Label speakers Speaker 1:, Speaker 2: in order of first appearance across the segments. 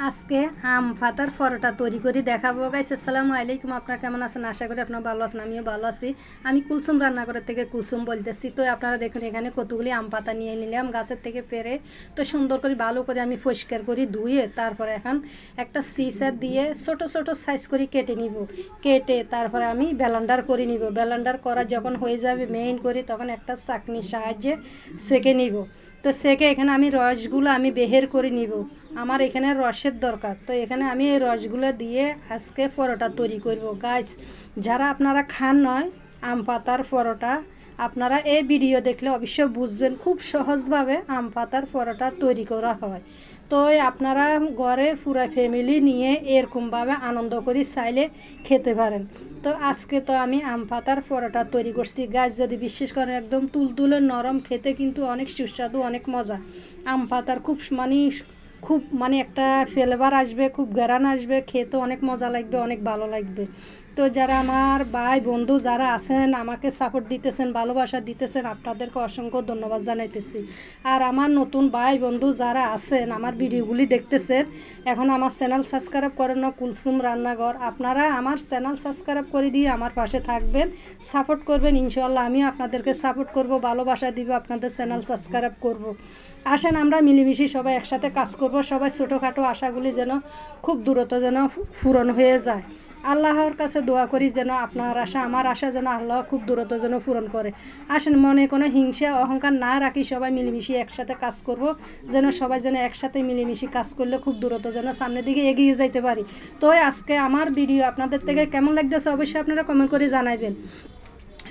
Speaker 1: আজকে আম পাতার পরোটা তৈরি করে দেখাবো গাইস। আসসালামু আলাইকুম, আপনারা কেমন আছেন? আশা করি আপনারা ভালো আছেন, আমিও ভালো আছি। আমি কুলসুম রান্নাঘরের থেকে কুলসুম বলতেছি। তো আপনারা দেখুন, এখানে কতগুলি আম পাতা নিয়ে নিলাম গাছের থেকে পেরে। তো সুন্দর করে ভালো করে আমি পরিষ্কার করি ধুয়ে তারপরে এখন একটা সিসার দিয়ে ছোট ছোট সাইজ করে কেটে নিব। কেটে তারপরে আমি ব্লেন্ডার করে নিব। ব্লেন্ডার করা যখন হয়ে যাবে মেইন করি, তখন একটা চাকনির সাহায্যে সেঁকে নিব। তো সেকে এখানে আমি রসগুলো আমি বের করে নিব। আমার এখানে রসের দরকার, তো এখানে আমি এই রসগুলো দিয়ে আজকে পরোটা তৈরি করব গাইস। যারা আপনারা খান নয় আম পাতার পরোটা, আপনারা এই ভিডিও দেখলে অবশ্যই বুঝবেন খুব সহজভাবে আম পাতার পরোটা তৈরি করা হয়। তো আপনারা ঘরের পুরো ফ্যামিলি নিয়ে এরকমভাবে আনন্দ করে চাইলে খেতে পারেন। তো আজকে তো আমি আম পাতার পরোটা তৈরি করছি গাছ, যদি বিশ্বাস করেন একদম তুলতুলে নরম, খেতে কিন্তু অনেক সুস্বাদু, অনেক মজা। আম পাতার খুব একটা ফ্লেভার আসবে, খুব ঘ্রাণ আসবে, খেতে অনেক মজা লাগবে, অনেক ভালো লাগবে। তো যারা আমার ভাই বন্ধু যারা আছেন, আমাকে সাপোর্ট দিতেছেন, ভালোবাসা দিতেছেন, আপনাদেরকে অসংখ্য ধন্যবাদ জানাইতেছি। আর আমার নতুন ভাই বন্ধু যারা আছেন, আমার ভিডিওগুলি দেখতেছেন, এখন আমার চ্যানেল সাবস্ক্রাইব করেন না, কুলসুম রান্নাঘর, আপনারা আমার চ্যানেল সাবস্ক্রাইব করে দিয়ে আমার পাশে থাকবেন, সাপোর্ট করবেন। ইনশাআল্লাহ আমি আপনাদেরকে সাপোর্ট করব, ভালোবাসা দিব, আপনাদের চ্যানেল সাবস্ক্রাইব করব। আসেন আমরা মিলেমিশে সবাই একসাথে কাজ করব, সবাই ছোটোখাটো আশাগুলি যেন খুব দ্রুত যেন পূরণ হয়ে যায়। আল্লাহর কাছে দোয়া করি যেন আপনার আশা আমার আশা যেন আল্লাহ খুব দ্রুত যেন পূরণ করে। আসেন মনে কোনো হিংসা অহংকার না রাখি, সবাই মিলেমিশে একসাথে কাজ করব, যেন সবাই যেন একসাথে মিলেমিশে কাজ করলে খুব দ্রুত যেন সামনের দিকে এগিয়ে যাইতে পারি। তো আজকে আমার ভিডিও আপনাদের থেকে কেমন লাগতেছে অবশ্যই আপনারা কমেন্ট করে জানাবেন।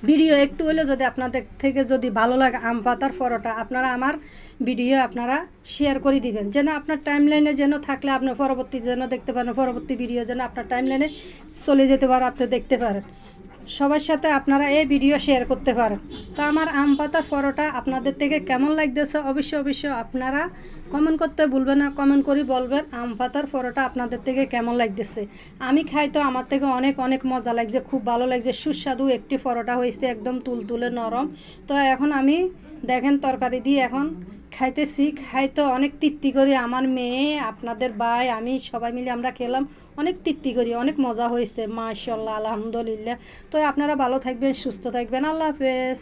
Speaker 1: ভিডিও একটু হলেও যদি আপনাদের থেকে যদি ভালো লাগে আম পাতার পরোটা, আপনারা আমার ভিডিও আপনারা শেয়ার করে দিবেন, যেন আপনার টাইম লাইনে যেন থাকলে আপনার পরবর্তী যেন দেখতে পারেন, পরবর্তী ভিডিও যেন আপনার টাইম লাইনে চলে যেতে পারে, আপনি দেখতে পারেন, সবার সাথে আপনারা এই ভিডিও শেয়ার করতে পারেন। তো আমার আম পাতার পরোটা আপনাদের থেকে কেমন লাগতেছে অবশ্যই আপনারা কমেন্ট করতে ভুলবেন না, কমেন্ট করে বলবেন আম পাতার পরোটা আপনাদের থেকে কেমন লাগতেছে। আমি খাই তো আমার থেকে অনেক অনেক মজা লাগছে, খুব ভালো লাগছে, সুস্বাদু একটি পরোটা হয়েছে, একদম তুলতুলে নরম। তো এখন আমি দেখেন তরকারি দিয়ে এখন খাইতেছি, খাইতে অনেক তৃপ্তি করি, আমার মেয়ে, আপনাদের ভাই, আমি সবাই মিলে আমরা খেলাম, অনেক তৃপ্তি করি, অনেক মজা হয়েছে, মাশাআল্লাহ, আলহামদুলিল্লাহ। তো আপনারা ভালো থাকবেন, সুস্থ থাকবেন, আল্লাহ হাফেজ।